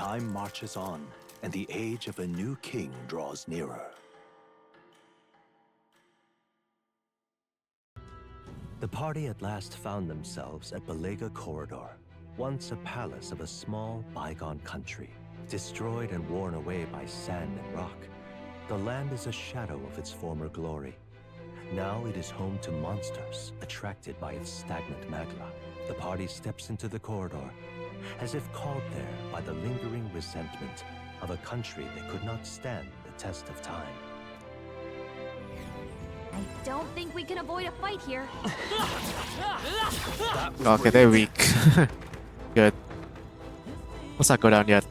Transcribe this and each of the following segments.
Time marches on, and the age of a new king draws nearer. The party at last found themselves at Balega Corridor, once a palace of a small, bygone country, destroyed and worn away by sand and rock. The land is a shadow of its former glory. Now it is home to monsters, attracted by its stagnant magma. The party steps into the corridor, as if called there by the lingering resentment of a country that could not stand the test of time. I don't think we can avoid a fight here. Okay, they're weak. Good. Let's not go down yet.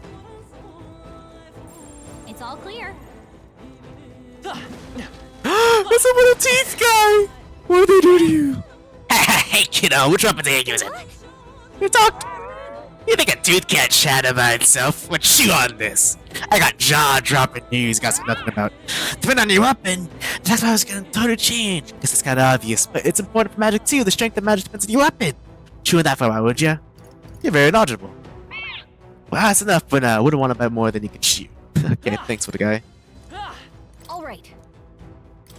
It's all clear. What's up with the teeth guy? What did they do to you? Hey kiddo, which weapon are you using? You talked. You think a tooth can't shatter by itself? Well, chew on this. I got jaw-dropping news, got some nothing about. Depending on your weapon, that's why I was gonna totally change. Guess it's kind of obvious, but it's important for magic too. The strength of magic depends on your weapon. Chew on that for a while, would ya? You're very knowledgeable. Well, that's enough, but I wouldn't want to bet more than you can chew. Okay, thanks for the guy. All right.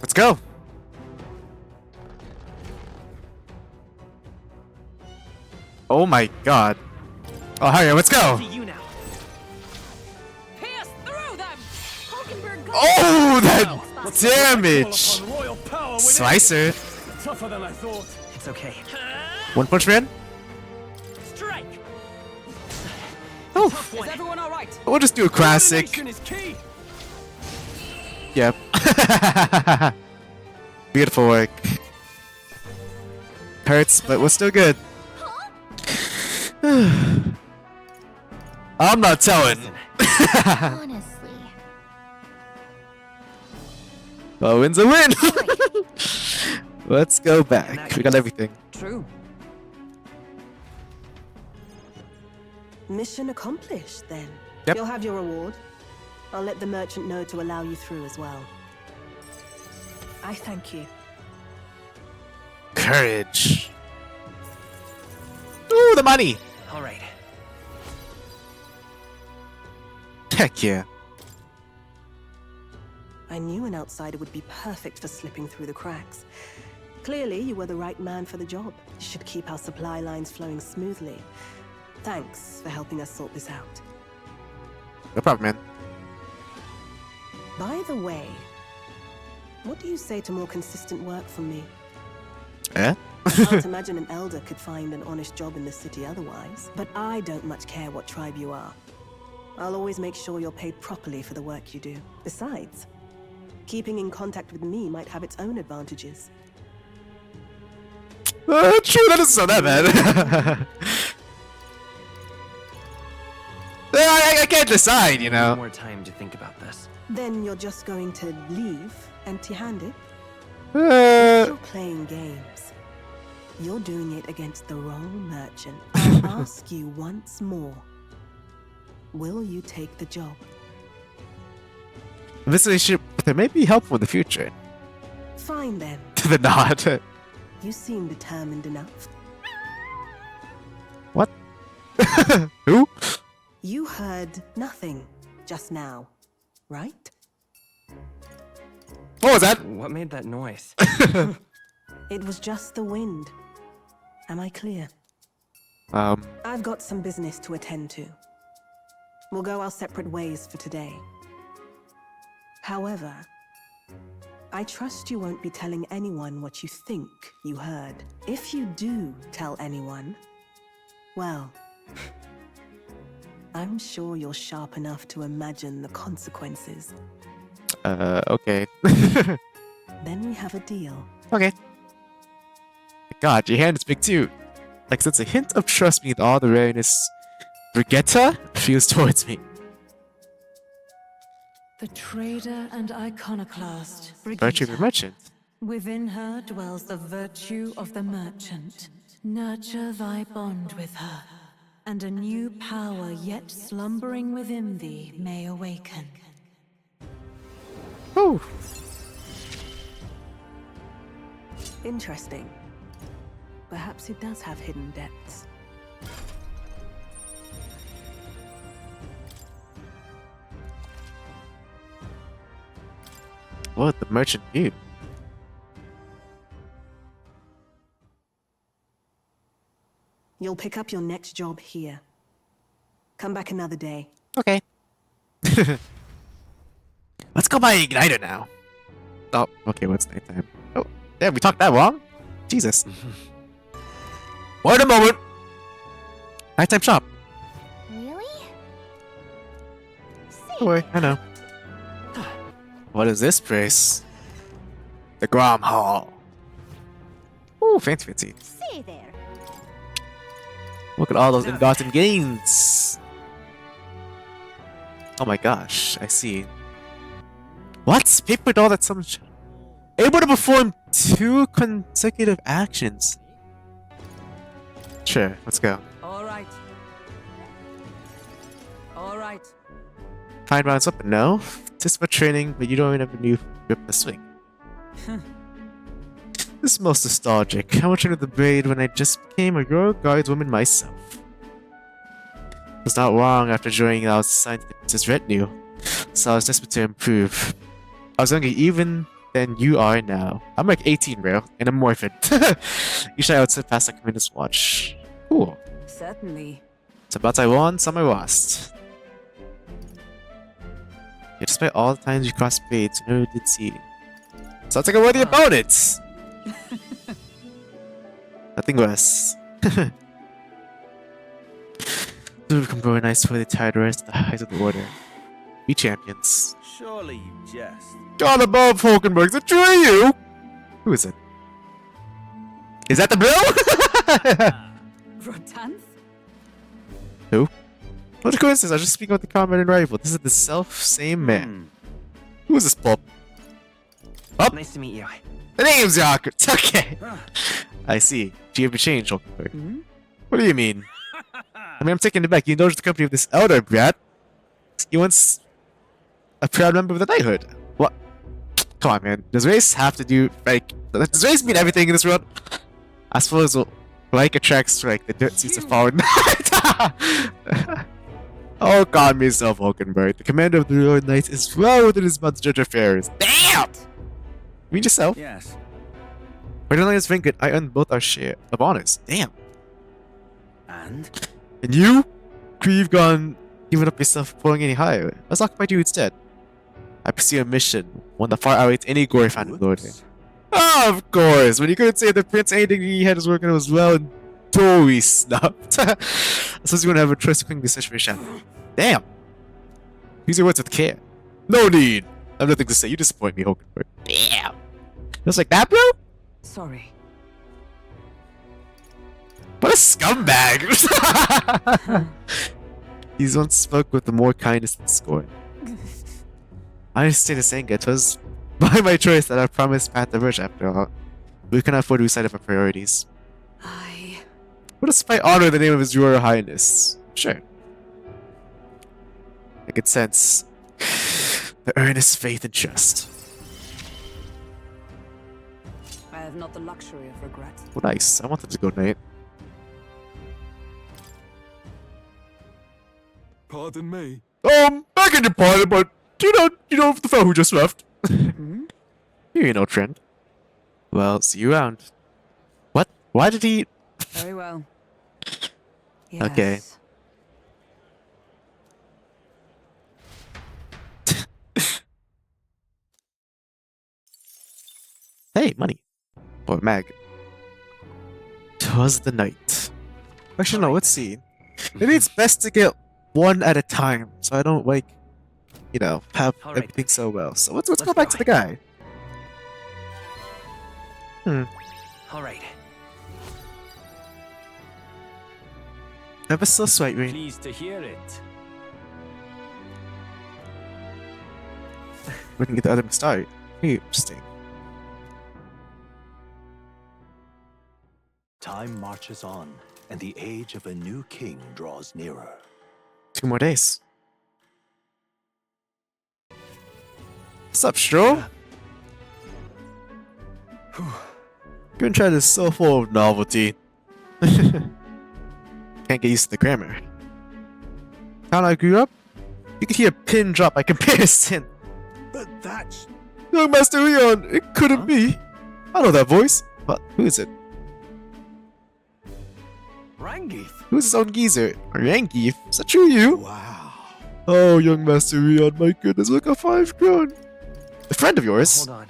Let's go. Oh my god. Oh, hurry, let's go. Oh, that damage! Slicer. Tougher than I thought. It's okay. One Punch Man. Strike. Oh, Is everyone all right? we'll just do a classic. Coordination is key. Yep. Beautiful work. Hurts, but we're still good. I'm not telling. Honestly. A win's a win. Let's go back. We got everything. True. Mission accomplished, then. Yep. You'll have your reward. I'll let the merchant know to allow you through as well. I thank you. Courage. Ooh, the money. All right. Heck yeah. I knew an outsider would be perfect for slipping through the cracks. Clearly, you were the right man for the job. You should keep our supply lines flowing smoothly. Thanks for helping us sort this out. No problem, man. By the way, what do you say to more consistent work from me? Eh? I can't imagine an elder could find an honest job in the city otherwise, but I don't much care what tribe you are. I'll always make sure you're paid properly for the work you do. Besides, keeping in contact with me might have its own advantages. True, that doesn't sound that bad. I can't decide, you know. More time to think about this. Then you're just going to leave empty-handed? Uh, You're playing games. You're doing it against the wrong merchant. I'll ask you once more. Will you take the job? this relationship may be helpful in the future. Fine then. To the nod. You seem determined enough. What? Who? You heard nothing just now, right? What was that? What made that noise? It was just the wind. Am I clear? Um, I've got some business to attend to. We'll go our separate ways for today. However, I trust you won't be telling anyone what you think you heard. If you do tell anyone, well, I'm sure you're sharp enough to imagine the consequences. okay. Then we have a deal. Okay. God, your hand is big too. Like, sense a hint of trust beneath all the wariness Brigitta feels towards me. The trader and iconoclast, Virtue of the Brigitta. merchant. Within her dwells the virtue of the merchant. Nurture thy bond with her, and a new power yet slumbering within thee may awaken. Oh. Interesting. Perhaps it does have hidden depths. What the merchant do? You'll pick up your next job here. Come back another day. Okay. Let's go buy Igniter now. Oh, okay, what's nighttime? Oh, damn, we talked that long? Jesus. Wait a moment! Nighttime shop. Really? Don't worry, I know. What is this place? The Grom Hall. Ooh, fancy, fancy. Say there. Look at all those ill-gotten gains. Oh my gosh, I see. What? Paper doll that someone able to perform 2 consecutive actions. Sure, let's go. All right. All right. Find rounds up, no. Just for training, but you don't even have a new grip to swing. This is most nostalgic. I went into the braid when I just became a girl guardswoman myself. It was not long after joining I was assigned to the princess retinue, so I was desperate to improve. I was younger even than you are now. I'm like 18, bro, and I'm morphin. Usually I would sit past like a minute's watch. Cool. Certainly. So about I won, some I lost. Yeah, despite all the times you crossed braids, you never did see. Sounds like a worthy opponent! Nothing less. To become very nice for the tired rest at the height of the order. Be champions. Surely you jest. God above, Hulkenberg, is it true you? Who is it? Is that the bill? Rotanth? Who? What a coincidence, I was just speaking with the comrade and rival. This is the self-same man. Who is this pulp? Oh, Nice to meet you. the name's Yakut. Okay. I see. Do you have a change, Hulkenberg? Hmm? What do you mean? I mean, I'm taking it back. You indulged the company of this elder brat. He once a proud member of the knighthood. What? Come on, man. Does race have to do, like, does race mean everything in this world? I suppose, like attracts to, like, the dirt seats of fallen knight. Oh, God, myself, Hulkenberg. The commander of the Lord Knights is well within his mouth to judge affairs. Damn! You mean yourself? Yes. For the Lions Vinket, I earned both our share of honors. Damn. And? And you? You've gone giving up yourself pulling any higher. Let's occupy you instead. I pursue a mission, one that far outweighs any glory found in glory. Whoops. Oh, of course! When you couldn't say the prince anything he had was working as well and totally snubbed. I suppose you want to have a choice to quickly decision for your shadow. Damn! Use your words with care. No need! I have nothing to say, you disappoint me, Hulkenberg. Damn! Just like that, bro? Sorry. What a scumbag! He's once spoke with more kindness than scorn. I understand his anger. It was by my choice that I promised path diverge after all. We cannot afford to lose sight of our priorities. What despite honor in the name of His Royal Highness? Sure. I could sense the earnest faith and trust. I have not the luxury of regret. Well, nice. I want them to go night. Pardon me. Back in your pardon, but you know the fellow who just left. Hmm? You know, Trent. Well, see you around. What? Why did he? Very well. Okay. Yes. Hey, money. Or mag. 'Twas the night. Actually, no, let's see. Maybe it's best to get one at a time, so I don't, like, you know, have All right. everything so well. So let's go Let's back go. to the guy. All right. Ever so slightly. Pleased to hear it. We can get the other started. Interesting. Time marches on, and the age of a new king draws nearer. 2 more days. What's up, Stroll? Gonna try this so full of novelty. Can't get used to the grammar. How I grew up? You could hear a pin drop by comparison. But that's... Young Master Leon, it couldn't be. I know that voice. But who is it? Rangith. Who's his own geezer? Rangith? Is that true, you? Wow. Oh, young Master Leon, my goodness, look how far I've grown. A friend of yours? Hold on.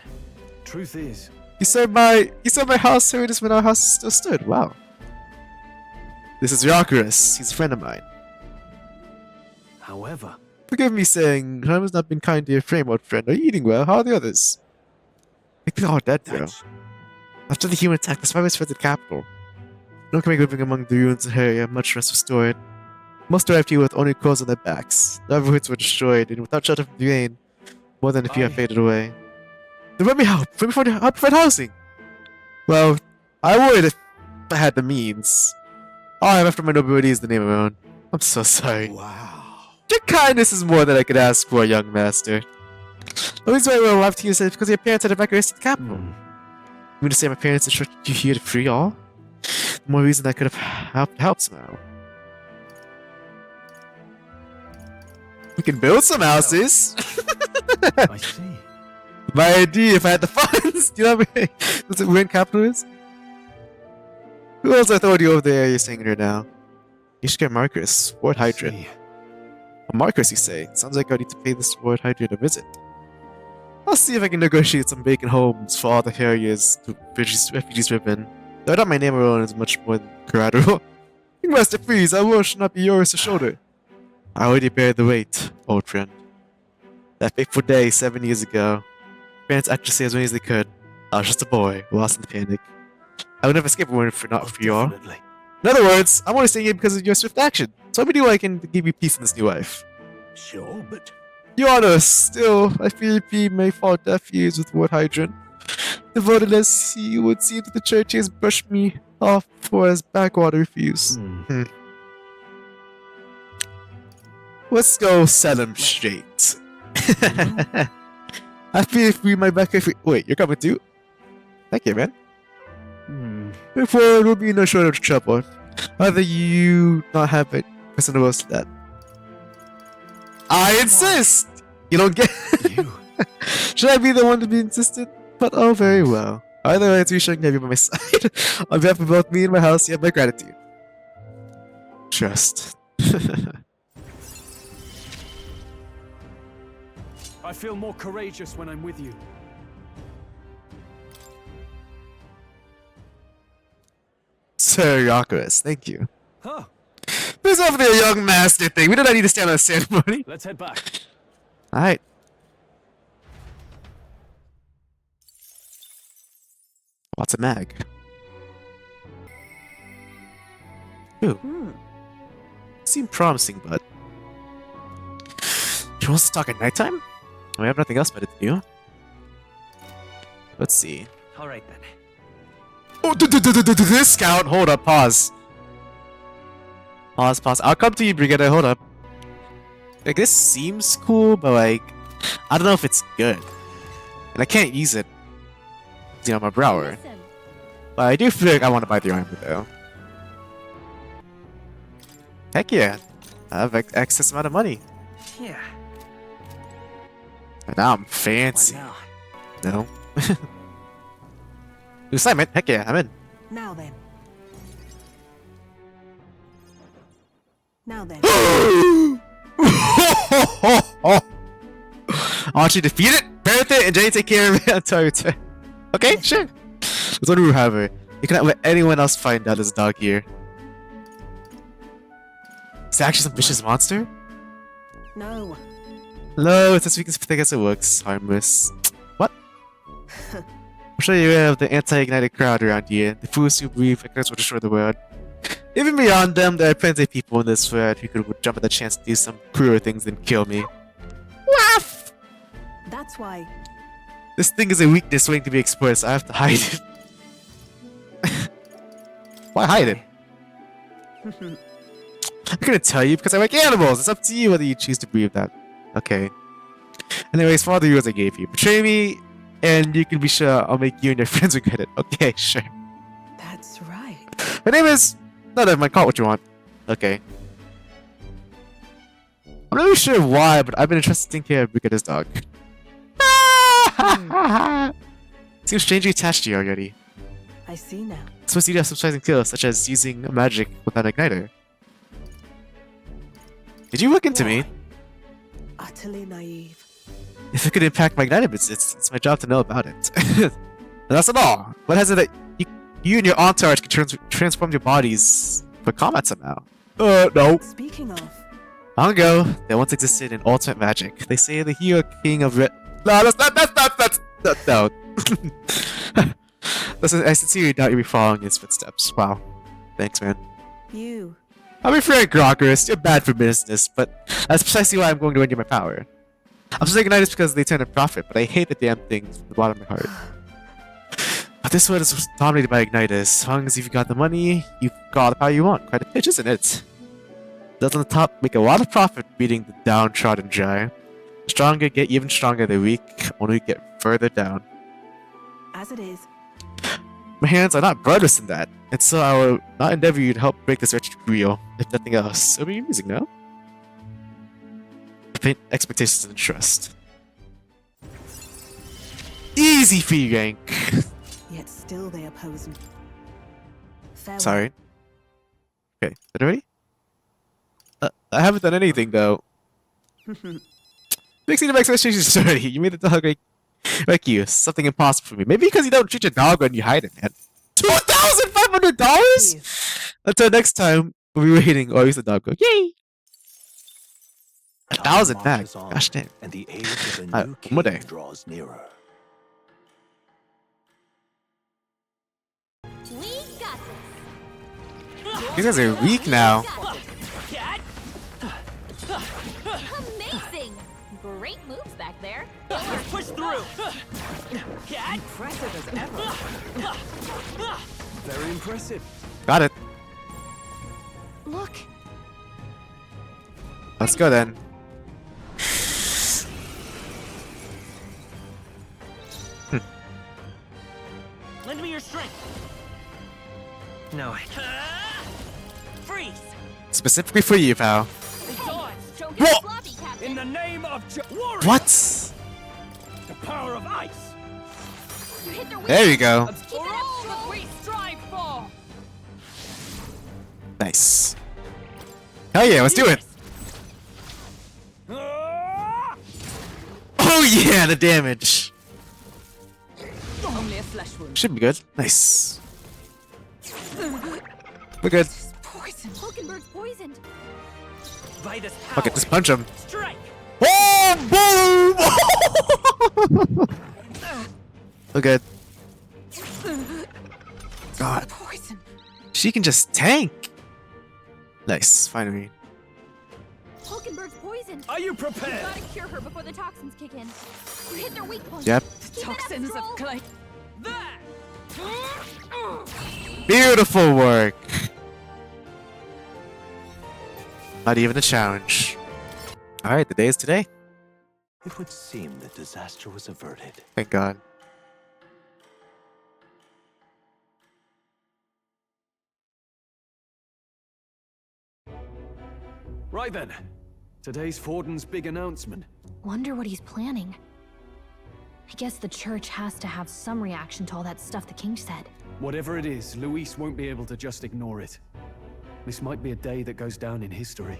Truth is, He said my house here just when our house still stood. Wow. This is Yakuris. He's a friend of mine. however, Forgive me saying, time has not been kind to your frame, old friend. Are you eating well? How are the others? I think they're all dead, though. that's After the human attack, the survivors fled the capital. No one can make a living among the ruins of the area, much less restored. Most arrived here with only clothes on their backs. The livelihoods were destroyed, and without shelter from the rain, more than a few have faded away. Then let me help! Let me find housing! Well, I would if I had the means. All I have after my nobility is the name alone. I'm so sorry. wow. Your kindness is more than I could ask for, young master. The reason why we arrived here is because your parents had evacuated the capital. You mean to say my parents instructed you here to free all? The more reason I could have helped somehow. We can build some houses. I see. My idea if I had the funds. Do you know what I mean? Does it win capitalist? Who else authority over there you're saying here now? You should get Marcus, Ward Hydrant. See. A Marcus, you say? Sounds like I need to pay this Ward Hydrant a visit. I'll see if I can negotiate some vacant homes for all the areas the refugees live in. Though I doubt my name alone is much more than collateral. You must please, I will should not be yours to shoulder. I already bear the weight, old friend. That fateful day 7 years ago. Parents acted to say as many as they could. I was just a boy, lost in the panic. I would never escape one if not for you all. Definitely. In other words, I'm only staying here because of your swift action. So let me do what I can to give you peace in this new life. Sure, but Your Honor, still, I fear he may fall deaf ears with Ward Hydrant. Devoted as he would seem that the church has brushed me off for his backwater refuse. Let's go set him straight. I fear if we my back if we wait, you're coming too? Thank you, man. Therefore, there will be no shortage of trouble. Either you not have it, person else to that. I insist! You don't get you. Should I be the one to be insistent? But oh, very well. Either way, it's reassuring to have you by my side. On behalf of both me and my house, you have my gratitude. Trust. I feel more courageous when I'm with you. Sir Yakuris, thank you. Huh. There's definitely a young master thing. We do not need to stand on a ceremony. Let's head back. Alright. What's a mag? Ooh. Seemed promising, but... She wants to talk at nighttime? We have nothing else better to do. Let's see. All right then. Oh, discount! Hold up, pause. Pause. I'll come to you, Brigadier. Hold up. Like, this seems cool, but like, I don't know if it's good. And I can't use it. You know, my brower. Listen. But I do feel like I want to buy the armor, though. Heck yeah. I have excess amount of money. Yeah. And now I'm What fancy. now? No. New assignment? Heck yeah, I'm in. Now then. Archie defeated, Barrett and Jenny take care of it until I return. Okay, sure. There's one rule, however. You cannot let anyone else find out there's a dog here. Is that actually some vicious monster? No. No, it's as weak as thick as it looks. Harmless. What? I'm sure you have the anti-ignited crowd around here. The fools who believe ignorance will destroy the world. Even beyond them, there are plenty of people in this world who could jump at the chance to do some crueler things than kill me. Laugh! That's why. This thing is a weakness waiting to be explored, so I have to hide it. Why hide it? I'm gonna tell you because I like animals. It's up to you whether you choose to believe that. Okay. Anyways, follow the rules I gave you. Betray me, and you can be sure I'll make you and your friends regret it. Okay, sure. That's right. My name is... No, never mind. Call it what you want. Okay. I'm not really sure why, but I've been entrusted to take care of Brigadier's dog. Seems strangely attached to you already. I see now. Supposed to have some surprising skills, such as using magic without an igniter. Did you look into me? Utterly naive. If it could impact my igniter business, it's my job to know about it. And that's not all. What has it that you and your entourage can transform your bodies for combat somehow? No. Speaking of, Long ago, there once existed an ultimate magic. They say the hero king of Red. No, that's no. Listen, I sincerely doubt you'll be following his footsteps. Wow. Thanks, man. you. I'll be frank, Grockers. You're bad for business, but that's precisely why I'm going to render my power. I'm so ignited because they turn a profit, but I hate the damn things from the bottom of my heart. But this world is dominated by igniters. As long as you've got the money, you've got all the power you want. Quite a pitch, isn't it? Those on the top make a lot of profit beating the downtrodden dry. Stronger get even stronger, the weak only get further down. As it is. My hands are not brothers in that, and so I will not endeavor you to help break this wretched wheel, if nothing else. It'll be amusing, no? Paint expectations and trust. Easy for you, Gank. Yet still they oppose me. Farewell. Sorry. Okay, that already? I haven't done anything, though. Mixing the expectations already. You made the dog like you. Something impossible for me. Maybe because you don't treat your dog when you hide it, man. $2,500? Until next time, we'll be waiting. Or use the dog go, yay! 1,000 back. Marches on, Gosh damn. And the age of the Alright, new one more king day. draws nearer. We got this. These guys are weak now. Amazing! Great moves back there. Push through! Impressive as ever. Very impressive. Got it. Look, Let's go then. Lend me your strength. No. Freeze! Specifically for you, pal. don't Whoa! get sloppy, Captain. In the name of warrior, What? the power of ice. You hit their weak There you go. Keep it up, Joel. we strive for! Nice. Hell yeah, let's do it. Ah! Oh yeah, the damage. Only a flesh wound. Should be good. Nice. We're good. Poison. Hulkenberg's poisoned. Vitus power. Fuck it, just punch him. Strike. Oh, boom! We're good. God, Poison. she can just tank. Nice, finally. Hulkenberg's poisoned. Are you We prepared? gotta cure her before the toxins kick in. You hit their weak point. Yep. Keep it up, Toxins Stroll. of clay. Beautiful work. Not even a challenge. Alright, the day is today. It would seem that disaster was averted. Thank God. Right then. Today's Forden's big announcement. Wonder what he's planning. I guess the church has to have some reaction to all that stuff the king said. Whatever it is, Luis won't be able to just ignore it. This might be a day that goes down in history.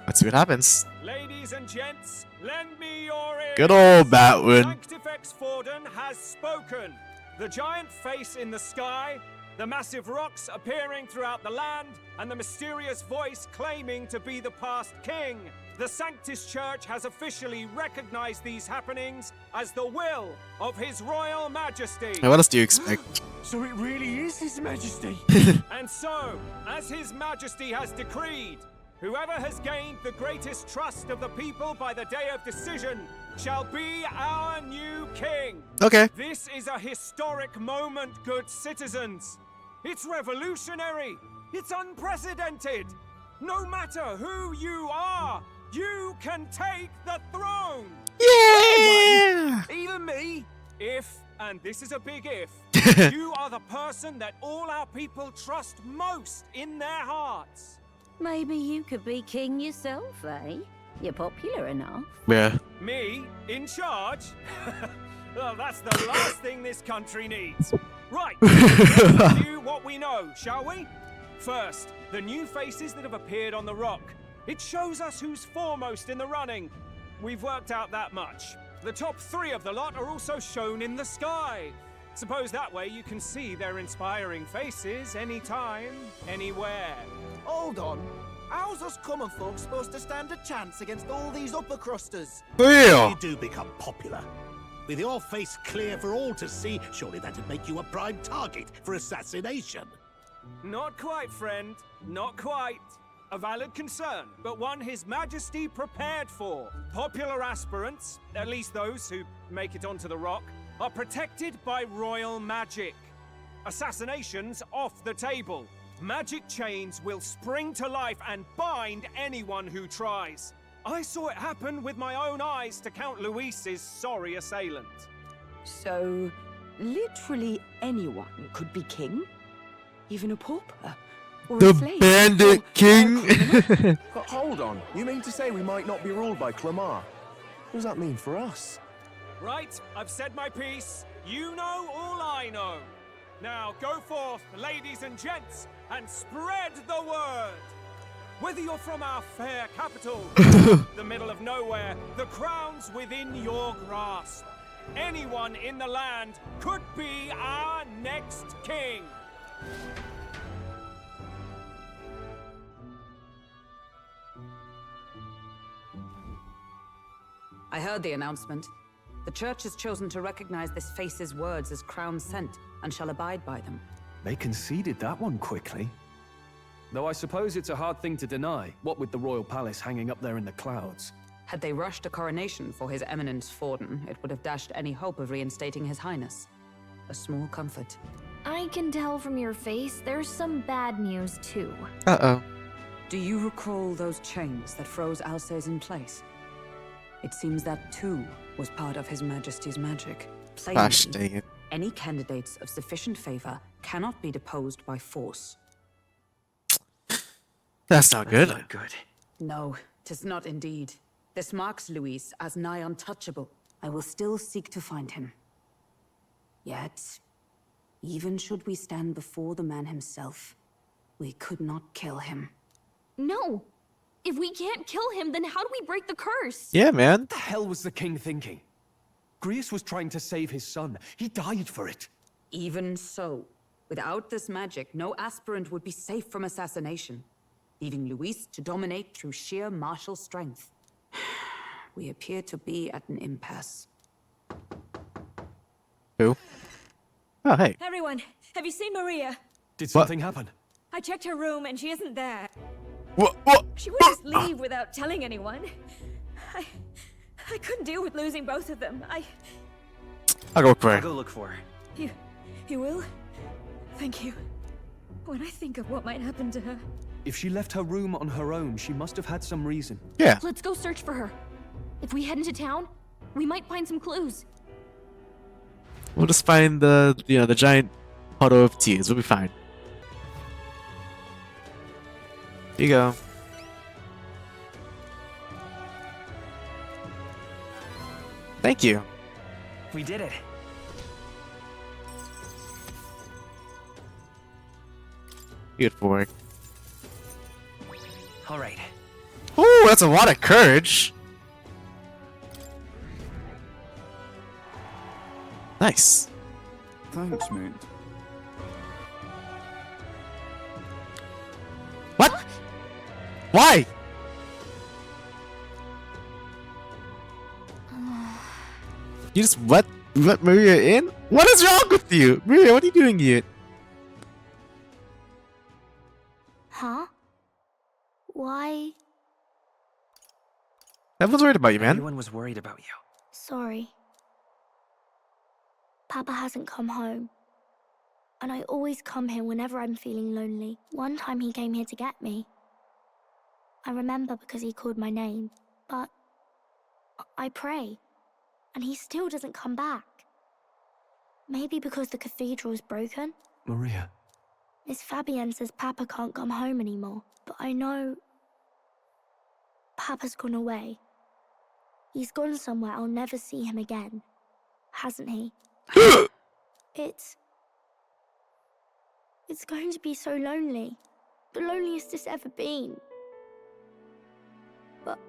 Let's see what happens. Ladies and gents, lend me your ears. Good old Batwood. Sanctifex Forden has spoken. The giant face in the sky, the massive rocks appearing throughout the land, and the mysterious voice claiming to be the past king. The Sanctus Church has officially recognized these happenings as the will of His Royal Majesty. Hey, what else do you expect? So it really is His Majesty. And so, as His Majesty has decreed, whoever has gained the greatest trust of the people by the day of decision shall be our new king. Okay. This is a historic moment, good citizens. It's revolutionary. It's unprecedented. No matter who you are, you can take the throne. Yeah! Even me. If, and this is a big if, you are the person that all our people trust most in their hearts. Maybe you could be king yourself, eh? You're popular enough. Yeah. Me? In charge? Well, that's the last thing this country needs. Right, let's review what we know, shall we? First, the new faces that have appeared on the rock. It shows us who's foremost in the running. We've worked out that much. The top 3 of the lot are also shown in the sky. Suppose that way you can see their inspiring faces anytime, anywhere. Hold on. How's us common folk supposed to stand a chance against all these upper crusters? Real. You do become popular. With your face clear for all to see, surely that'd make you a prime target for assassination. Not quite, friend. Not quite. A valid concern, but one His Majesty prepared for. Popular aspirants, at least those who make it onto the rock, are protected by royal magic. Assassinations off the table. Magic chains will spring to life and bind anyone who tries. I saw it happen with my own eyes to Count Luis's sorry assailant. So, literally anyone could be king? Even a pauper? Or a The slave? Bandit Or King. Hold on. You mean to say we might not be ruled by Clamar? What does that mean for us? Right, I've said my piece. You know all I know. Now go forth, ladies and gents, and spread the word. Whether you're from our fair capital, the middle of nowhere, the crown's within your grasp. Anyone in the land could be our next king. I heard the announcement. The church has chosen to recognize this face's words as crown sent and shall abide by them. They conceded that one quickly. Though I suppose it's a hard thing to deny, what with the royal palace hanging up there in the clouds. Had they rushed a coronation for His Eminence Forden, it would have dashed any hope of reinstating His Highness. A small comfort. I can tell from your face there's some bad news too. Uh-oh. Do you recall those chains that froze Alsace in place? It seems that too was part of His Majesty's magic. Plainly, Gosh dang it. any candidates of sufficient favor cannot be deposed by force. That's not good. Not good. No, 'tis not indeed. This marks Luis as nigh untouchable. I will still seek to find him. Yet, even should we stand before the man himself, we could not kill him. No! If we can't kill him, then how do we break the curse? Yeah, man. What the hell was the king thinking? Grius was trying to save his son. He died for it. Even so, without this magic, no aspirant would be safe from assassination, leaving Luis to dominate through sheer martial strength. We appear to be at an impasse. Who? Oh, hey. Everyone, have you seen Maria? Did something happen? I checked her room and she isn't there. What? She would just leave without telling anyone. I couldn't deal with losing both of them. I'll go for I'll her. go look for her. You will? Thank you. When I think of what might happen to her. If she left her room on her own, she must have had some reason. Yeah. Let's go search for her. If we head into town, we might find some clues. We'll just find the giant puddle of tears. We'll be fine. Here you go. Thank you. We did it. Good boy. All right. Ooh, that's a lot of courage. Nice. Thanks, mate. What? Why? You just let Maria in? What is wrong with you? Maria, what are you doing here? Huh? Why? Everyone's worried about you, man. Everyone was worried about you. Sorry. Papa hasn't come home. And I always come here whenever I'm feeling lonely. One time he came here to get me. I remember because he called my name. But I pray. And he still doesn't come back. Maybe because the cathedral's broken? Maria. Miss Fabienne says Papa can't come home anymore. But I know... Papa's gone away. He's gone somewhere I'll never see him again. Hasn't he? It's going to be so lonely. The loneliest it's ever been. But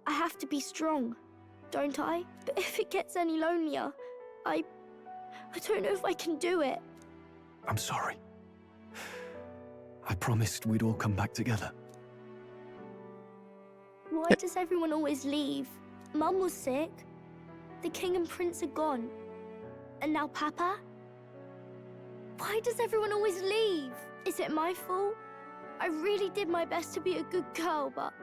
I have to be strong, don't I? But if it gets any lonelier, I don't know if I can do it. I'm sorry. I promised we'd all come back together. Why does everyone always leave? Mum was sick. The king and prince are gone. And now Papa? Why does everyone always leave? Is it my fault? I really did my best to be a good girl, but...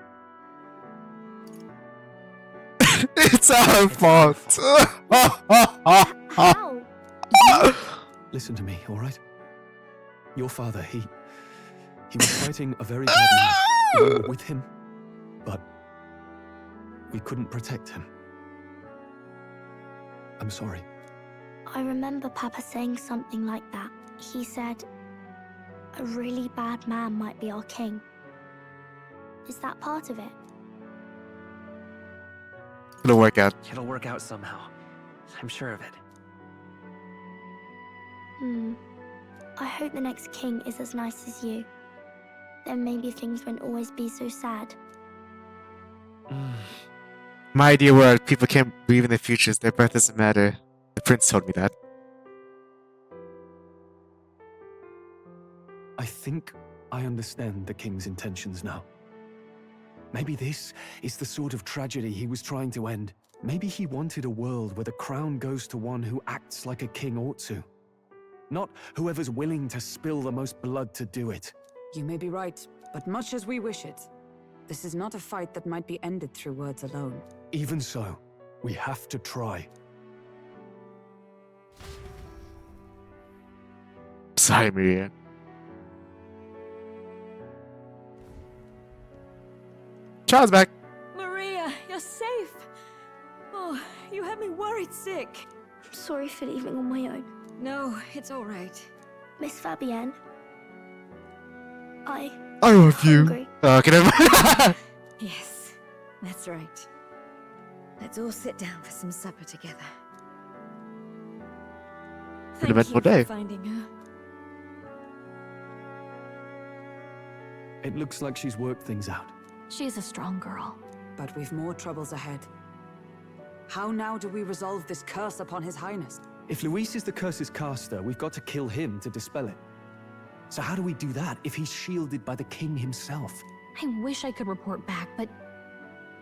It's our fault. How? Listen to me, all right? Your father, he was fighting a very bad man. We were with him, but we couldn't protect him. I'm sorry. I remember Papa saying something like that. He said, a really bad man might be our king. Is that part of it? It'll work out. It'll work out somehow. I'm sure of it. I hope the next king is as nice as you. Then maybe things won't always be so sad. My idea where people can't believe in their futures, their birth doesn't matter. The prince told me that. I think I understand the king's intentions now. Maybe this is the sort of tragedy he was trying to end. Maybe he wanted a world where the crown goes to one who acts like a king ought to. Not whoever's willing to spill the most blood to do it. You may be right, but much as we wish it, this is not a fight that might be ended through words alone. Even so, we have to try. Sorry, Maria. Child's back. Maria, you're safe. Oh, you had me worried sick. I'm sorry for leaving on my own. No, it's all right. Miss Fabienne, I love you. hungry. Okay, never mind. Yes, that's right. Let's all sit down for some supper together. An eventful day. Finding her. It looks like she's worked things out. She's a strong girl. But we've more troubles ahead. How now do we resolve this curse upon His Highness? If Luis is the curse's caster, we've got to kill him to dispel it. So how do we do that if he's shielded by the king himself? I wish I could report back, but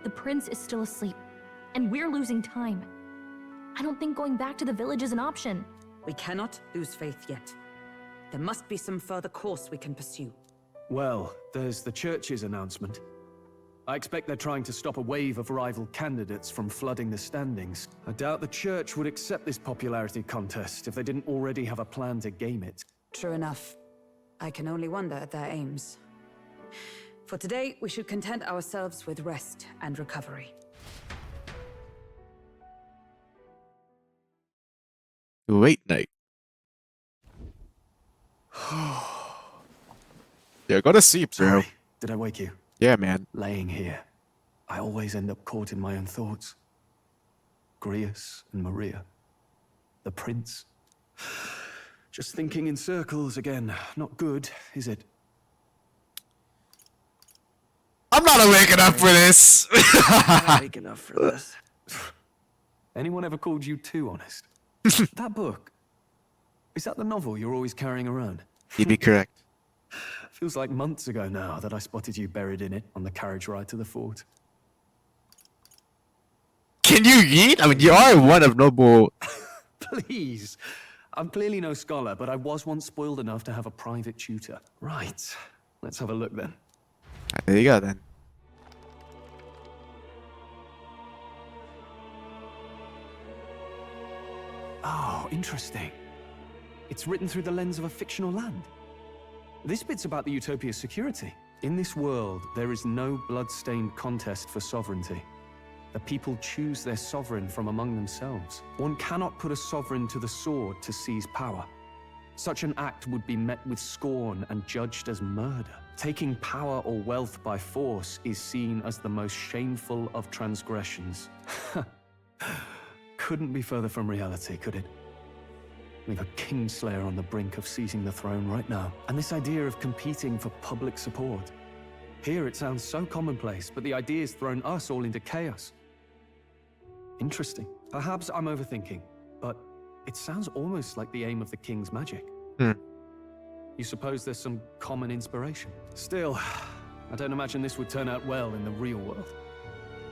the prince is still asleep, and we're losing time. I don't think going back to the village is an option. We cannot lose faith yet. There must be some further course we can pursue. Well, there's the church's announcement. I expect they're trying to stop a wave of rival candidates from flooding the standings. I doubt the church would accept this popularity contest if they didn't already have a plan to game it. True enough. I can only wonder at their aims. For today, we should content ourselves with rest and recovery. Late night. Yeah, go to sleep, bro. Sorry, did I wake you? Yeah, man. Laying here, I always end up caught in my own thoughts. Grius and Maria. The prince. Just thinking in circles again. Not good, is it? I'm not awake enough for this. I'm not awake enough for this. Anyone ever called you too honest? That book, is that the novel you're always carrying around? You'd be correct. Feels like months ago now that I spotted you buried in it on the carriage ride to the fort. Can you eat? I mean, you are one of noble... Please. I'm clearly no scholar, but I was once spoiled enough to have a private tutor. Right. Let's have a look then. There you go, then. Oh, interesting. It's written through the lens of a fictional land. This bit's about the Utopia's security. In this world, there is no blood-stained contest for sovereignty. The people choose their sovereign from among themselves. One cannot put a sovereign to the sword to seize power. Such an act would be met with scorn and judged as murder. Taking power or wealth by force is seen as the most shameful of transgressions. Couldn't be further from reality, could it? We've a Kingslayer on the brink of seizing the throne right now. And this idea of competing for public support. Here it sounds so commonplace, but the idea's thrown us all into chaos. Interesting. Perhaps I'm overthinking, but it sounds almost like the aim of the king's magic. You suppose there's some common inspiration? Still, I don't imagine this would turn out well in the real world.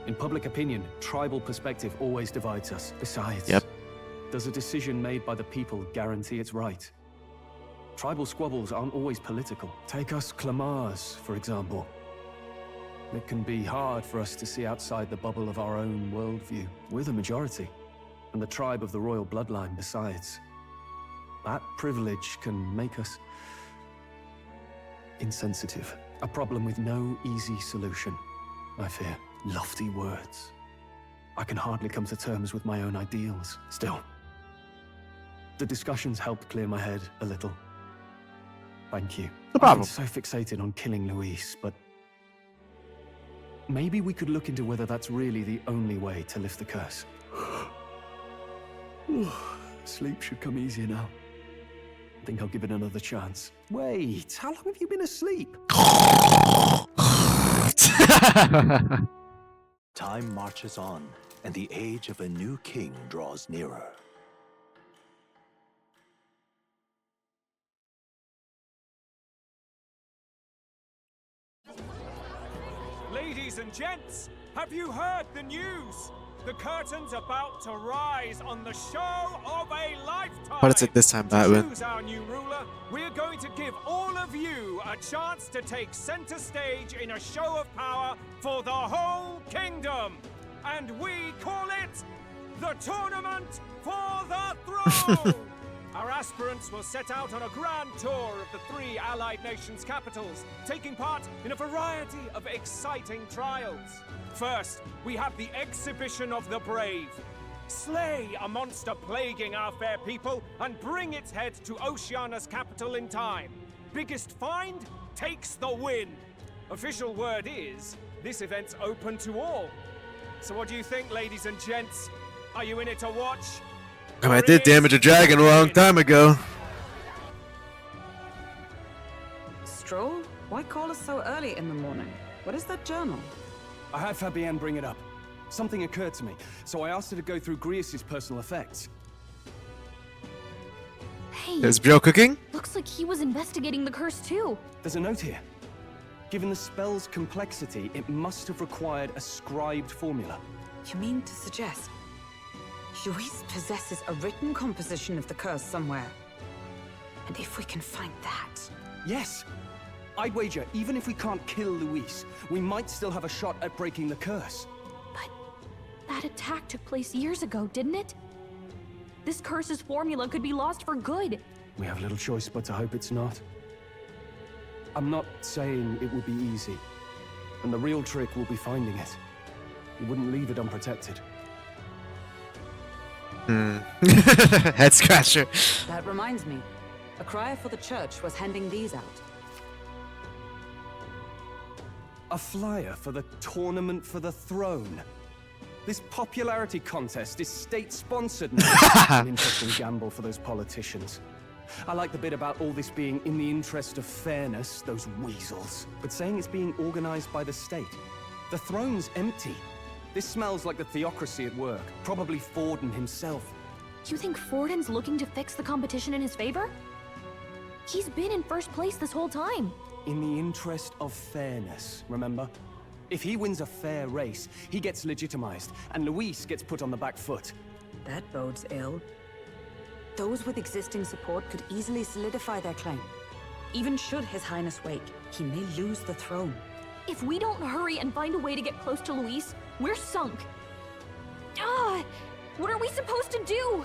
In public opinion, tribal perspective always divides us. Besides, does a decision made by the people guarantee it's right? Tribal squabbles aren't always political. Take us Clamars, for example. It can be hard for us to see outside the bubble of our own worldview. We're the majority, and the tribe of the royal bloodline besides. That privilege can make us insensitive. A problem with no easy solution, I fear. Lofty words. I can hardly come to terms with my own ideals. Still, the discussions helped clear my head a little. Thank you. No problem. I'm so fixated on killing Luis, but maybe we could look into whether that's really the only way to lift the curse. Sleep should come easier now. I think I'll give it another chance. Wait, how long have you been asleep? Time marches on, and the age of a new king draws nearer. Ladies and gents, have you heard the news? The curtain's about to rise on the show of a lifetime. What is it this time, To Batman? choose our new ruler, we're going to give all of you a chance to take center stage in a show of power for the whole kingdom. And we call it the Tournament for the Throne. Our aspirants will set out on a grand tour of the 3 allied nations' capitals, taking part in a variety of exciting trials. First, we have the Exhibition of the Brave. Slay a monster plaguing our fair people and bring its head to Oceania's capital in time. Biggest find takes the win. Official word is, this event's open to all. So what do you think, ladies and gents? Are you in it to watch? Oh, I did damage a dragon a long time ago. Stroll? Why call us so early in the morning? What is that journal? I had Fabienne bring it up. Something occurred to me, so I asked her to go through Grius' personal effects. Hey, Is Joe cooking? looks like he was investigating the curse too. There's a note here. Given the spell's complexity, it must have required a scribed formula. You mean to suggest Luis possesses a written composition of the curse somewhere? And if we can find that... Yes! I'd wager, even if we can't kill Luis, we might still have a shot at breaking the curse. But that attack took place years ago, didn't it? This curse's formula could be lost for good. We have little choice but to hope it's not. I'm not saying it will be easy, and the real trick will be finding it. You wouldn't leave it unprotected. Head scratcher. That reminds me. A crier for the church was handing these out. A flyer for the Tournament for the Throne. This popularity contest is state-sponsored now. An interesting gamble for those politicians. I like the bit about all this being in the interest of fairness, those weasels. But saying it's being organized by the state. The throne's empty. This smells like the theocracy at work. Probably Forden himself. You think Forden's looking to fix the competition in his favor? He's been in first place this whole time. In the interest of fairness, remember? If he wins a fair race, he gets legitimized, and Luis gets put on the back foot. That bodes ill. Those with existing support could easily solidify their claim. Even should His Highness wake, he may lose the throne. If we don't hurry and find a way to get close to Luis, we're sunk. What are we supposed to do?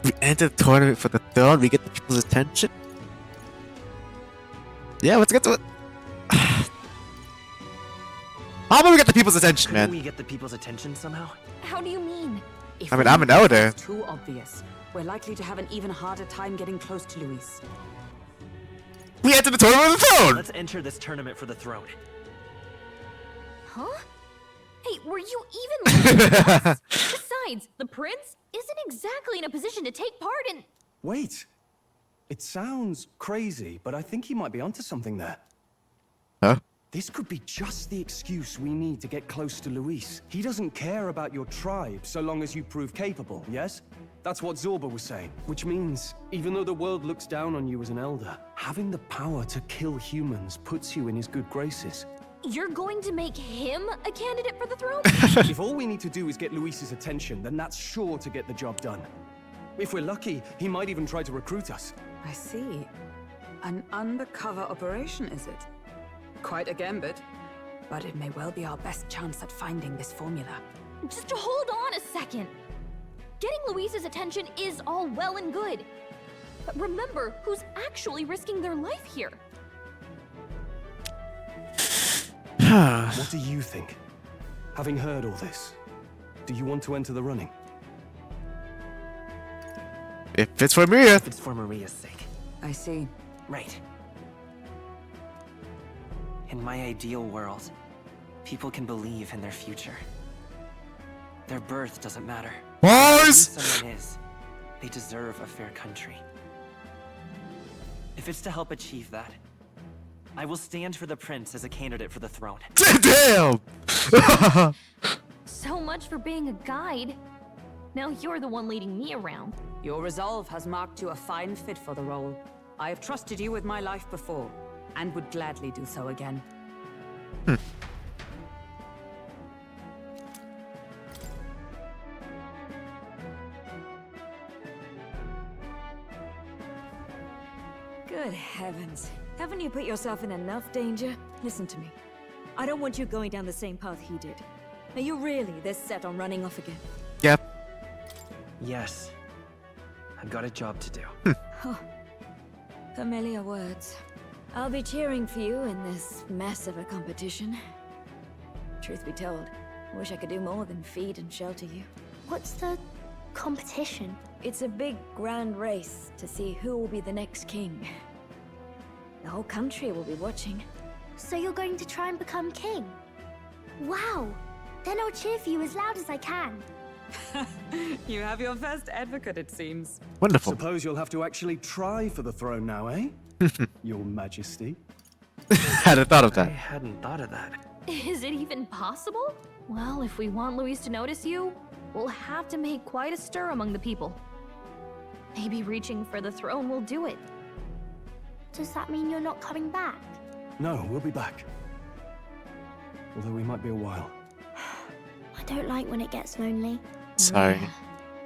We enter the tournament for the throne, we get the people's attention. Yeah, let's get to it. How about we get the people's attention, Couldn't man? we get the people's attention somehow? How do you mean? If I mean, we I'm an make elder. this too obvious, we're likely to have an even harder time getting close to Luis. We enter the tournament of the throne! Let's enter this tournament for the throne. Huh? Hey, were you even listening to us? Besides, the prince isn't exactly in a position to take part in... Wait. It sounds crazy, but I think he might be onto something there. Huh? This could be just the excuse we need to get close to Luis. He doesn't care about your tribe so long as you prove capable, yes? That's what Zorba was saying. Which means, even though the world looks down on you as an elder, having the power to kill humans puts you in his good graces. You're going to make him a candidate for the throne? If all we need to do is get Luis's attention, then that's sure to get the job done. If we're lucky, he might even try to recruit us. I see. An undercover operation, is it? Quite a gambit. But it may well be our best chance at finding this formula. Just hold on a second. Getting Luis's attention is all well and good. But remember who's actually risking their life here. What do you think? Having heard all this, do you want to enter the running? If it's for Maria. If it's for Maria's sake. I see. Right. In my ideal world, people can believe in their future. Their birth doesn't matter. Who someone is, they deserve a fair country. If it's to help achieve that, I will stand for the prince as a candidate for the throne. Damn! So much for being a guide. Now you're the one leading me around. Your resolve has marked you a fine fit for the role. I have trusted you with my life before, and would gladly do so again. Good heavens. Haven't you put yourself in enough danger? Listen to me. I don't want you going down the same path he did. Are you really this set on running off again? Yep. Yes. I've got a job to do. Huh. Familiar words. I'll be cheering for you in this mess of a competition. Truth be told, I wish I could do more than feed and shelter you. What's the competition? It's a big, grand race to see who will be the next king. The whole country will be watching. So you're going to try and become king? Wow! Then I'll cheer for you as loud as I can. You have your first advocate, it seems. Wonderful. Suppose you'll have to actually try for the throne now, eh? Your Majesty. Hadn't thought of that. I hadn't thought of that. Is it even possible? Well, if we want Luis to notice you, we'll have to make quite a stir among the people. Maybe reaching for the throne will do it. Does that mean you're not coming back? No, we'll be back. Although we might be a while. I don't like when it gets lonely. Sorry.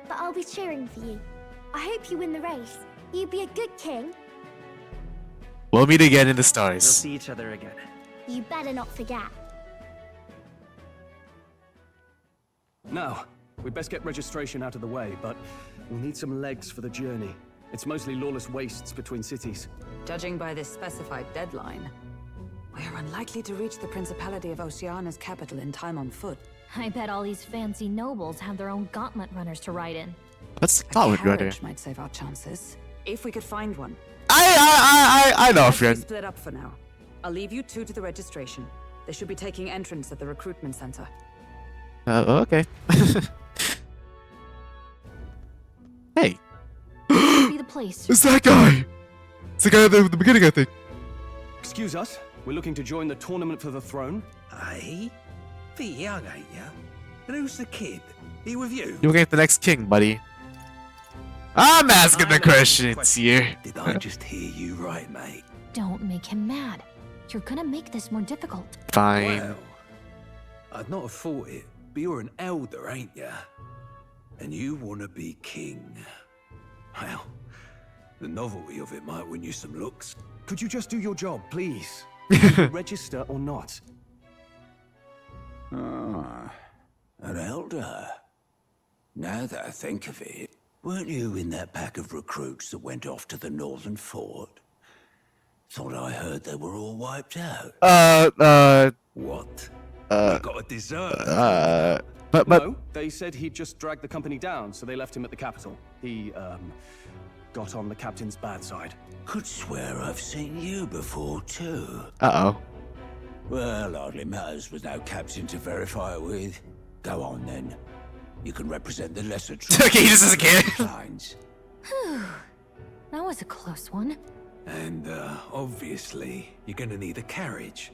But I'll be cheering for you. I hope you win the race. You be a good king. We'll meet again in the We'll stars. see each other again. You better not forget. Now, we'd best get registration out of the way, but we'll need some legs for the journey. It's mostly lawless wastes between cities. Judging by this specified deadline, we are unlikely to reach the Principality of Oceana's capital in time on foot. I bet all these fancy nobles have their own gauntlet runners to ride in. What's A Gauntlet Runner? carriage might save our chances, if we could find one. I know, Let's friend. split up for now. I'll leave you two to the registration. They should be taking entrance at the recruitment center. Okay. Hey. Be the place. It's that guy! It's the guy at the beginning, I think. Excuse us, we're looking to join the tournament for the throne. Aye? Bit young, ain't ya? And who's the kid? He with you? You'll get the next king, buddy. I'm asking the questions here. Did I just hear you right, mate? Don't make him mad. You're gonna make this more difficult. Fine. Well, I'd not have thought it, but you're an elder, ain't ya? And you want to be king. Well, the novelty of it might win you some looks. Could you just do your job, please? Register or not? Ah, an elder. Now that I think of it, weren't you in that pack of recruits that went off to the northern fort? Thought I heard they were all wiped out. What? You got a dessert? But No, they said he'd just dragged the company down, so they left him at the capital. He, got on the captain's bad side. Could swear I've seen you before, too. Uh-oh. Well, hardly matters with no captain to verify it with. Go on, then. You can represent the lesser tribes. Okay, he just doesn't care. Whew. That was a close one. And, obviously, you're gonna need a carriage.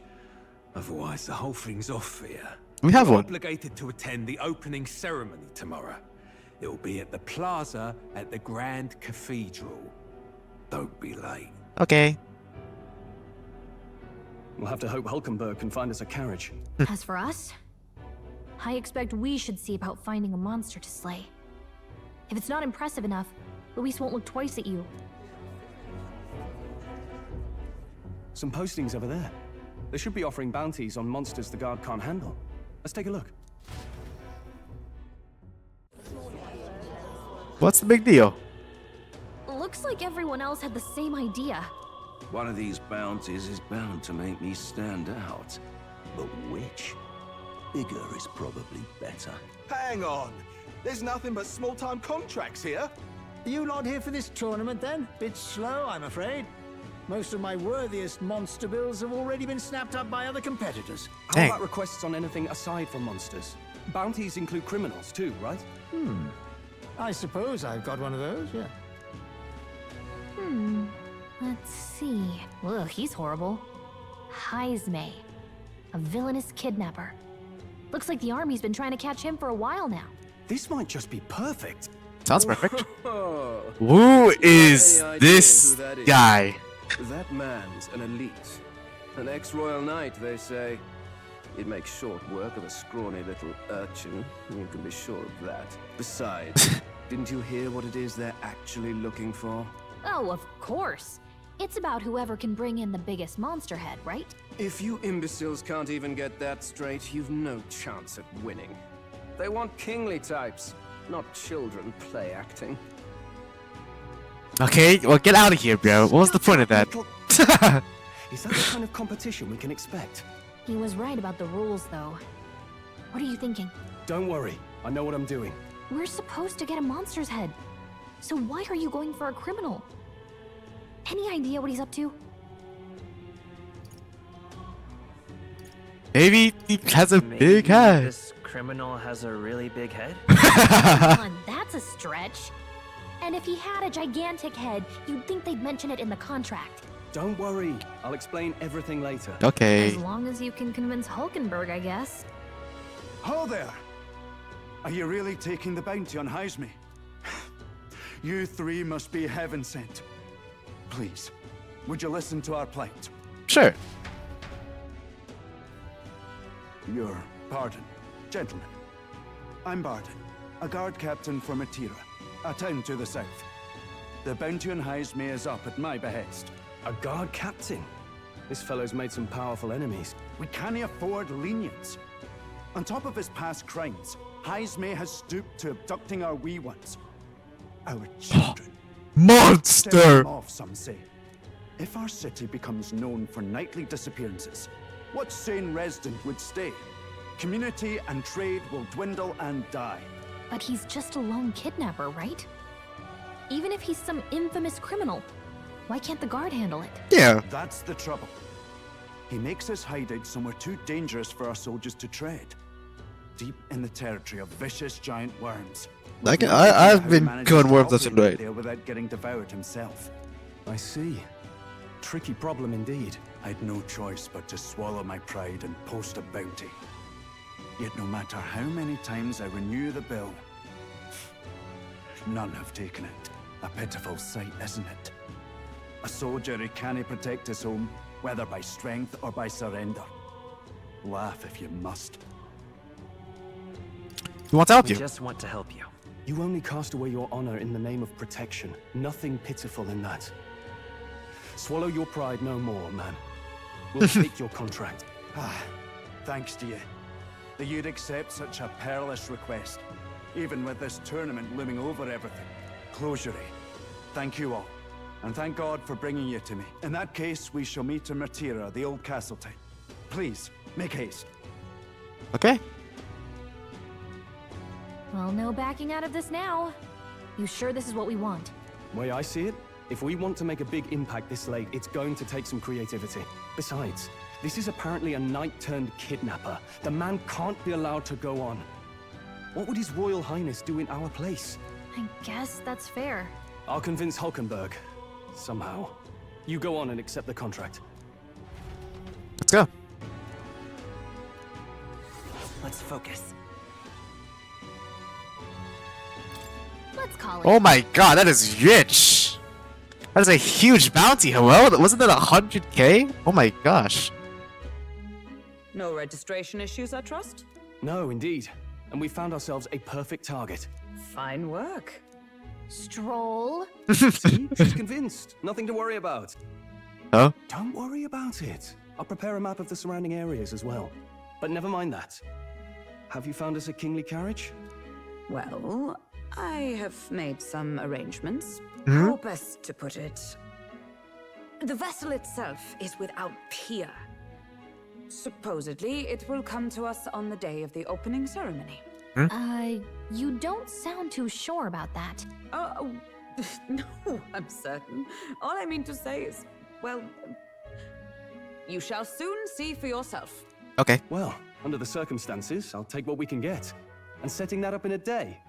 Otherwise, the whole thing's off for you. We have You're one. Obligated to attend the opening ceremony tomorrow. It'll be at the plaza at the Grand Cathedral. Don't be late. Okay. We'll have to hope Hulkenberg can find us a carriage. As for us, I expect we should see about finding a monster to slay. If it's not impressive enough, Luis won't look twice at you. Some postings over there. They should be offering bounties on monsters the guard can't handle. Let's take a look. What's the big deal? Looks like everyone else had the same idea. One of these bounties is bound to make me stand out. But which? Bigger is probably better. Hang on. There's nothing but small-time contracts here. Are you lot here for this tournament then? Bit slow, I'm afraid. Most of my worthiest monster bills have already been snapped up by other competitors. How about requests on anything aside from monsters? Bounties include criminals too, right? I suppose I've got one of those, yeah. Let's see. Ugh, he's horrible. Heisme, a villainous kidnapper. Looks like the army's been trying to catch him for a while now. This might just be perfect. Sounds perfect. Who is this guy? That man's an elite. An ex-royal knight, they say. He'd make short work of a scrawny little urchin. You can be sure of that. Besides, didn't you hear what it is they're actually looking for? Oh, of course. It's about whoever can bring in the biggest monster head, right? If you imbeciles can't even get that straight, you've no chance at winning. They want kingly types, not children play acting. Okay, well get out of here, bro. What was the point of that? Is that the kind of competition we can expect? He was right about the rules, though. What are you thinking? Don't worry, I know what I'm doing. We're supposed to get a monster's head. So why are you going for a criminal? Any idea what he's up to? Maybe he has a big head. This criminal has a really big head? Come on, that's a stretch. And if he had a gigantic head, you'd think they'd mention it in the contract. Don't worry, I'll explain everything later. Okay. As long as you can convince Hulkenberg, I guess. Ho there! Are you really taking the bounty on Heisme? You three must be heaven sent. Please, would you listen to our plight? Sure. Your pardon, gentlemen. I'm Barden, a guard captain from Atira, a town to the south. The bounty on Heisme is up at my behest. A guard captain? This fellow's made some powerful enemies. We can't afford lenience. On top of his past crimes, Heisme has stooped to abducting our wee ones. Our children. Monster! Set them off, some say. If our city becomes known for nightly disappearances, what sane resident would stay? Community and trade will dwindle and die. But he's just a lone kidnapper, right? Even if he's some infamous criminal, why can't the guard handle it? Yeah. That's the trouble. He makes his hideout somewhere too dangerous for our soldiers to tread. Deep in the territory of vicious giant worms. I've been killing worms left and right. There without getting devoured himself. I see. Tricky problem indeed. I'd no choice but to swallow my pride and post a bounty. Yet no matter how many times I renew the bill, none have taken it. A pitiful sight, isn't it? A soldier who can't protect his home, whether by strength or by surrender. Laugh if you must. He wants to help We you. just want to help you. You only cast away your honor in the name of protection. Nothing pitiful in that. Swallow your pride no more, man. We'll take your contract. Thanks to you. That you'd accept such a perilous request, even with this tournament looming over everything. Closure. Thank you all. And thank God for bringing you to me. In that case, we shall meet in Martira, the old castle town. Please, make haste. Okay. Well, no backing out of this now. You sure this is what we want? Way I see it, if we want to make a big impact this late, it's going to take some creativity. Besides, this is apparently a knight-turned-kidnapper. The man can't be allowed to go on. What would His Royal Highness do in our place? I guess that's fair. I'll convince Hulkenberg. Somehow. You go on and accept the contract. Let's go. Let's focus. Let's call it. Oh my god, that is rich. That is a huge bounty, hello? Wasn't that 100k? Oh my gosh. No registration issues, I trust? No, indeed. And we found ourselves a perfect target. Fine work. Stroll. See? She's convinced. Nothing to worry about. Oh? Don't worry about it. I'll prepare a map of the surrounding areas as well. But never mind that. Have you found us a kingly carriage? Well, I have made some arrangements. Hmm? How best to put it? The vessel itself is without peer. Supposedly, it will come to us on the day of the opening ceremony. You don't sound too sure about that. No, I'm certain. All I mean to say is, well, you shall soon see for yourself. Okay. Well, under the circumstances, I'll take what we can get. And setting that up in a day.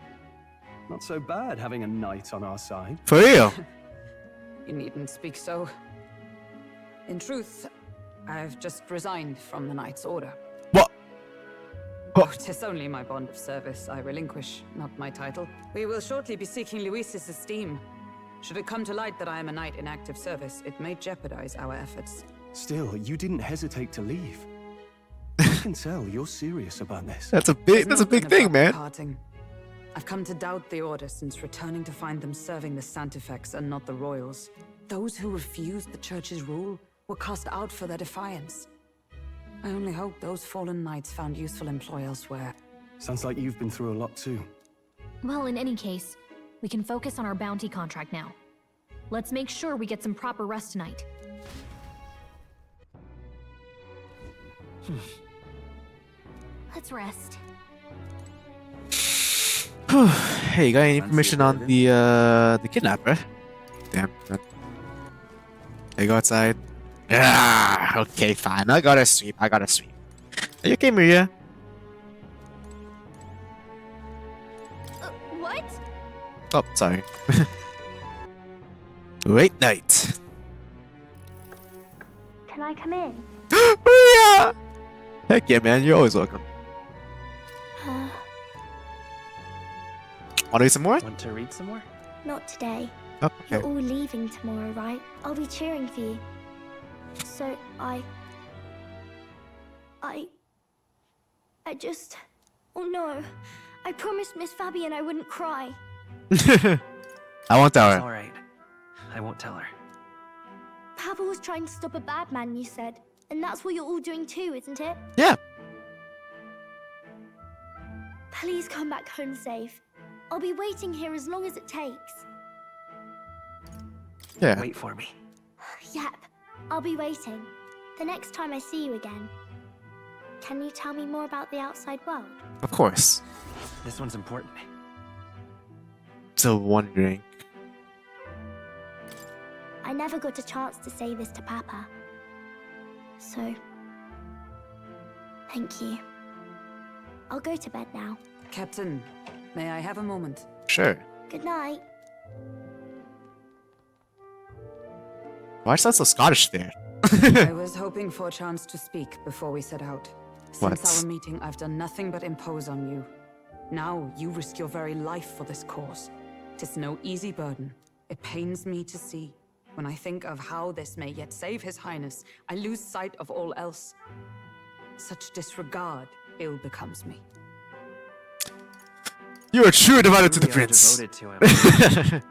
Not so bad having a knight on our side. For real? You needn't speak so. In truth, I've just resigned from the Knight's Order. What? Oh, 'tis only my bond of service I relinquish, not my title. We will shortly be seeking Luis's esteem. Should it come to light that I am a knight in active service, it may jeopardize our efforts. Still, you didn't hesitate to leave. I can tell you're serious about this. That's a big thing, man. Parting. I've come to doubt the Order since returning to find them serving the Santifex and not the Royals. Those who refused the Church's rule were cast out for their defiance. I only hope those fallen knights found useful employ elsewhere. Sounds like you've been through a lot too. Well, in any case, we can focus on our bounty contract now. Let's make sure we get some proper rest tonight. Let's rest. Hey, you got any information on the kidnapper? Damn. There you go outside. Ah, okay, fine. I gotta sweep. Are you okay, Maria? What? Oh, sorry. Late night. Can I come in? Maria! Heck yeah, man. You're always welcome. Want to read some more? Want to read some more? Not today. Oh, okay. You're all leaving tomorrow, right? I'll be cheering for you. So I just... Oh no. I promised Miss Fabian I wouldn't cry. I won't tell It's her. alright. I won't tell her. Papa was trying to stop a bad man, you said. And that's what you're all doing too, isn't it? Yeah. Please come back home safe. I'll be waiting here as long as it takes. Yeah. Wait for me. Yep, I'll be waiting. The next time I see you again. Can you tell me more about the outside world? Of course. This one's important. Still wondering. I never got a chance to say this to Papa. So, thank you. I'll go to bed now. Captain, may I have a moment? Sure. Good night. Why is that so Scottish there? I was hoping for a chance to speak before we set out. Since What? our meeting, I've done nothing but impose on you. Now you risk your very life for this cause. 'Tis no easy burden. It pains me to see. When I think of how this may yet save His Highness, I lose sight of all else. Such disregard ill becomes me. You are true devoted to the We are prince. devoted to him.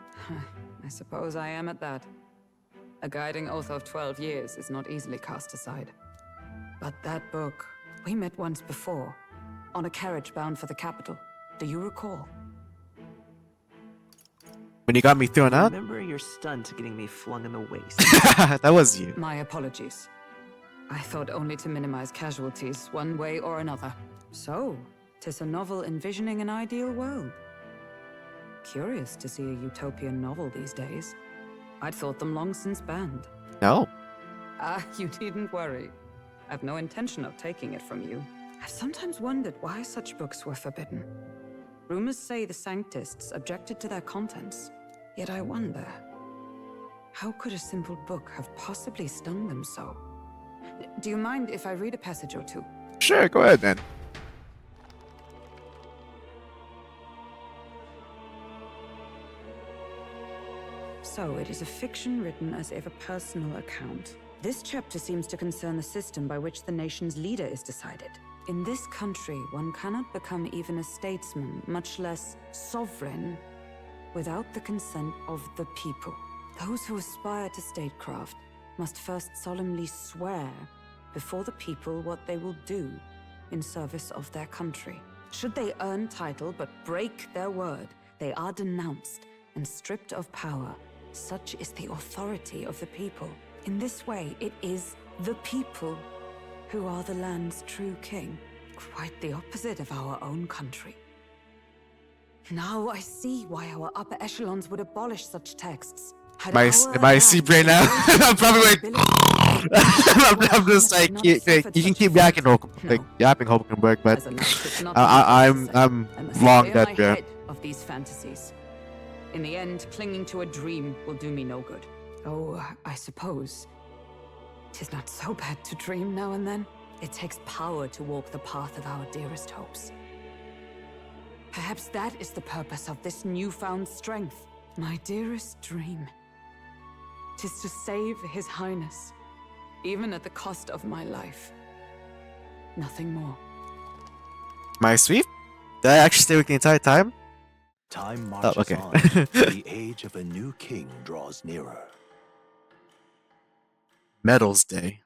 I suppose I am at that. A guiding oath of 12 years is not easily cast aside. But that book, we met once before, on a carriage bound for the capital. Do you recall? When you got me thrown out? Remember your stunt getting me flung in the waist. That was you. My apologies. I thought only to minimize casualties one way or another. So, 'Tis a novel envisioning an ideal world. Curious to see a utopian novel these days. I'd thought them long since banned. No. You needn't worry. I've no intention of taking it from you. I've sometimes wondered why such books were forbidden. Rumors say the Sanctists objected to their contents. Yet I wonder, how could a simple book have possibly stung them so? Do you mind if I read a passage or two? Sure, go ahead then. So, it is a fiction written as if a personal account. This chapter seems to concern the system by which the nation's leader is decided. In this country, one cannot become even a statesman, much less sovereign, without the consent of the people. Those who aspire to statecraft must first solemnly swear before the people what they will do in service of their country. Should they earn title but break their word, they are denounced and stripped of power. Such is the authority of the people. In this way, it is the people who are the land's true king. Quite the opposite of our own country. Now I see why our upper echelons would abolish such texts. Am I asleep right now? I'm probably like, I'm just like, you can keep yapping, yapping Hulkenberg, but I'm long dead, bro. Of these fantasies. In the end, clinging to a dream will do me no good. Oh, I suppose 'tis not so bad to dream now and then. It takes power to walk the path of our dearest hopes. Perhaps that is the purpose of this newfound strength. My dearest dream. 'Tis to save His Highness, even at the cost of my life. Nothing more. Am I asleep? Did I actually stay with the entire time? Time marches okay. on. The age of a new king draws nearer. Medals Day.